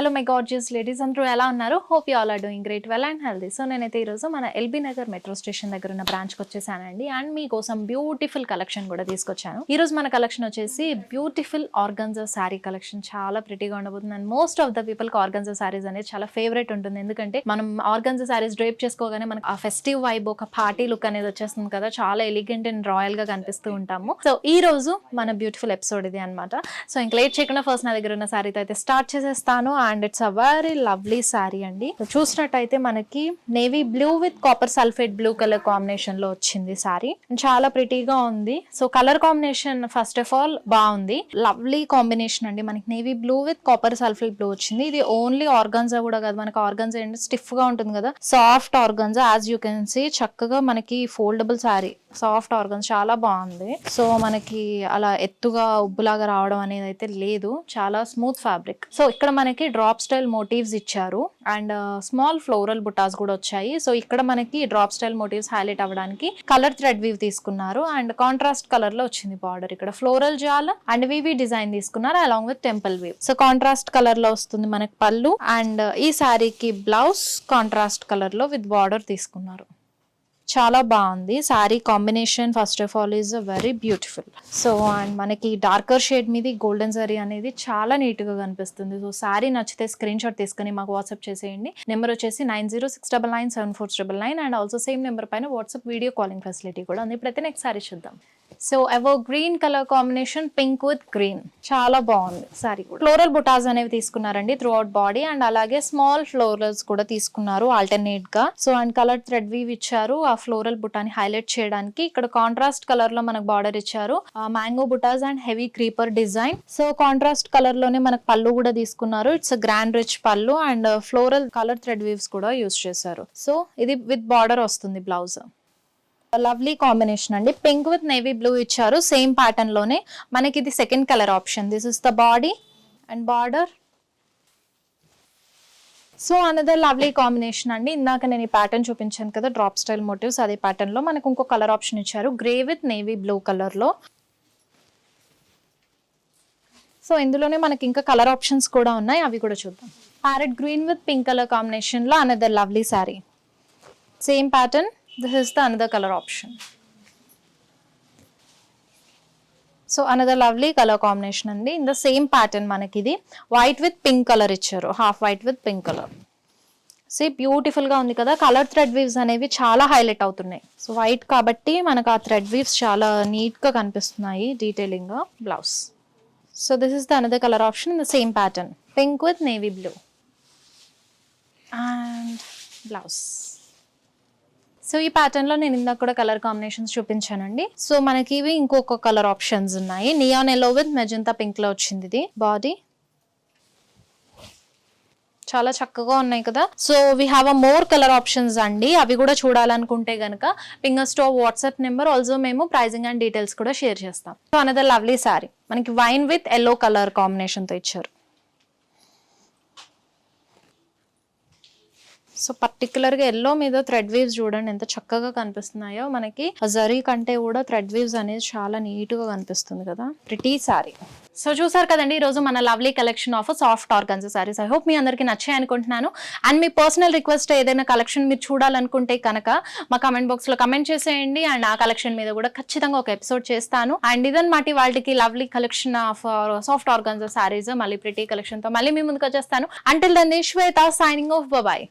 Hello my gorgeous ladies, అందరూ ఎలా ఉన్నారు? Hope you all are doing great, well and healthy. So నేనైతే ఈరోజు మన ఎల్బీ నగర్ మెట్రో స్టేషన్ దగ్గర ఉన్న బ్రాంచ్కి వచ్చేసానండి. అండ్ మీకోసం బ్యూటిఫుల్ కలెక్షన్ కూడా తీసుకొచ్చాను. ఈ రోజు మన కలెక్షన్ వచ్చేసి బ్యూటిఫుల్ ఆర్గన్జా శారీ కలెక్షన్. చాలా ప్రిటీగా ఉండబోతుంది. అండ్ మోస్ట్ ఆఫ్ ద పీపుల్కి ఆర్గన్జా శారీస్ అనేది చాలా ఫేవరెట్ ఉంటుంది. ఎందుకంటే మనం ఆర్గన్జా శారీస్ డ్రేప్ చేసుకోగానే మనకు ఆ ఫెస్టివ్ వైబ్, ఒక పార్టీ లుక్ అనేది వచ్చేస్తుంది కదా. చాలా ఎలిగెంట్ అండ్ రాయల్ గా కనిపిస్తూ ఉంటాము. సో ఈ రోజు మన బ్యూటిఫుల్ ఎపిసోడ్ ఇది అనమాట. సో ఇంక లేట్ చేయకుండా ఫస్ట్ నా దగ్గర ఉన్న శారీతో అయితే స్టార్ట్ చేసేస్తాను. And it's a very lovely sari అండి. చూసినట్టయితే మనకి navy blue with copper sulphate blue colour combination లో వచ్చింది శారీ. చాలా ప్రిటీగా ఉంది. So colour combination first of all బాగుంది. లవ్లీ కాంబినేషన్ అండి. మనకి navy blue with copper sulphate blue వచ్చింది. ఇది ఓన్లీ ఆర్గాన్జా కూడా కాదు, మనకి ఆర్గాన్జా ఏంటి స్టిఫ్ గా ఉంటుంది కదా, soft organza. As you can see చక్కగా మనకి ఫోల్డబుల్ శారీ, సాఫ్ట్ ఆర్గన్స్, చాలా బాగుంది. సో మనకి అలా ఎత్తుగా ఉబ్బులాగా రావడం అనేది అయితే లేదు, చాలా స్మూత్ ఫ్యాబ్రిక్. సో ఇక్కడ మనకి డ్రాప్ స్టైల్ మోటివ్స్ ఇచ్చారు అండ్ స్మాల్ ఫ్లోరల్ బుటాస్ కూడా వచ్చాయి. సో ఇక్కడ మనకి డ్రాప్ స్టైల్ మోటివ్స్ హైలైట్ అవ్వడానికి కలర్ థ్రెడ్ వీవ్ తీసుకున్నారు అండ్ కాంట్రాస్ట్ కలర్ లో వచ్చింది బార్డర్. ఇక్కడ ఫ్లోరల్ జాల్ అండ్ వివి డిజైన్ తీసుకున్నారు along with temple weave. So contrast colour లో వస్తుంది మనకి పళ్ళు. అండ్ ఈ శారీకి బ్లౌజ్ కాంట్రాస్ట్ కలర్ లో విత్ బార్డర్ తీసుకున్నారు. చాలా బాగుంది sari combination. First of all is very beautiful. So and మనకి డార్కర్ షేడ్ మీద గోల్డెన్ జరీ అనేది చాలా నీట్ గా కనిపిస్తుంది. సో శారీ నచ్చితే స్క్రీన్ షాట్ తీసుకుని మాకు వాట్సాప్ చేసేయండి. నెంబర్ వచ్చేసి 9069974999 అండ్ ఆల్సో సేమ్ నెంబర్ పైన వాట్సాప్ వీడియో కాలింగ్ ఫెసిలిటీ కూడా ఉంది. ఇప్పుడైతే నెక్స్ట్ శారీ చూద్దాం. So evergreen colour combination, pink with green, చాలా బాగుంది శారీ కూడా. ఫ్లోరల్ బుటాస్ అనేవి తీసుకున్నారండి త్రూ అవుట్ బాడీ అండ్ అలాగే స్మాల్ ఫ్లోరల్స్ కూడా తీసుకున్నారు ఆల్టర్నేట్ గా. So and colour thread weave ఇచ్చారు ఆ ఫ్లోరల్ బుటాని హైలైట్ చేయడానికి. ఇక్కడ కాంట్రాస్ట్ కలర్ లో మనకు బార్డర్ ఇచ్చారు, mango butas and heavy creeper design. So contrast colour లోనే మనకు పళ్ళు కూడా తీసుకున్నారు. ఇట్స్ గ్రాండ్ రిచ్ పళ్ళు and floral colour thread weaves కూడా యూస్ చేశారు. సో ఇది విత్ బార్డర్ వస్తుంది బ్లౌజ్. లవ్లీ కాంబినేషన్ అండి. పింక్ విత్ నేవీ బ్లూ ఇచ్చారు సేమ్ ప్యాటర్న్ లోనే. మనకి ఇది second colour option. This is the body and border. So another lovely combination అండి. ఇందాక నేను ఈ ప్యాటర్న్ చూపించాను కదా డ్రాప్ స్టైల్ మోటివ్స్, అదే ప్యాటర్న్ లో మనకు ఇంకో కలర్ ఆప్షన్ ఇచ్చారు grey with navy blue colour లో. సో ఇందులోనే మనకి ఇంకా కలర్ ఆప్షన్స్ కూడా ఉన్నాయి, అవి కూడా చూద్దాం. Parrot green with pink colour combination లో another lovely sari. Same pattern. This is the another color option. So another lovely color combination andi. In the same pattern manaki idi white with pink color icharu, half white with pink color. See beautiful ga undi kada. Color thread weaves anevi chaala highlight avutunnayi. So white kabatti manaku aa thread weaves chaala neat ga kanipistunayi detailing ga. Blouse. So this is the another color option in the same pattern, pink with navy blue and blouse. So ఈ pattern లో నేను ఇందాక కూడా colour combinations చూపించానండి. So మనకి ఇవి ఇంకొక colour options ఉన్నాయి. Neon yellow with magenta pink లో వచ్చింది ఇది బాడీ. చాలా చక్కగా ఉన్నాయి కదా. So we have a more colour options అండి. అవి కూడా చూడాలనుకుంటే గనక పింగర్ స్టోర్ వాట్సాప్ నెంబర్, ఆల్సో మేము ప్రైజింగ్ అండ్ డీటెయిల్స్ కూడా షేర్ చేస్తాం. So another lovely sari. మనకి wine with yellow colour combination తో ఇచ్చారు. సో పర్టికులర్ గా ఎల్లో మీద థ్రెడ్ వీవ్స్ చూడండి ఎంత చక్కగా కనిపిస్తున్నాయో. మనకి జరీ కంటే కూడా థ్రెడ్ వీవ్స్ అనేది చాలా నీట్ గా కనిపిస్తుంది కదా. Pretty sorry. సో చూసారు కదండి ఈ రోజు మన lovely collection of soft organza saris. I hope మీ అందరికి నచ్చాయి అనుకుంటున్నాను. అండ్ మీ పర్సనల్ రిక్వెస్ట్ ఏదైనా కలెక్షన్ మీరు చూడాలనుకుంటే కనుక మా కమెంట్ బాక్స్ లో కమెంట్ చేసేయండి. అండ్ ఆ కలెక్షన్ మీద కూడా ఖచ్చితంగా ఒక ఎపిసోడ్ చేస్తాను. అండ్ ఇదన్నమాట వాళ్ళకి lovely collection of soft organza saris. మళ్ళీ ప్రిటీ కలెక్షన్ తో మళ్ళీ మీ ముందుకు వచ్చేస్తాను. Until then Shweta signing off. Bye.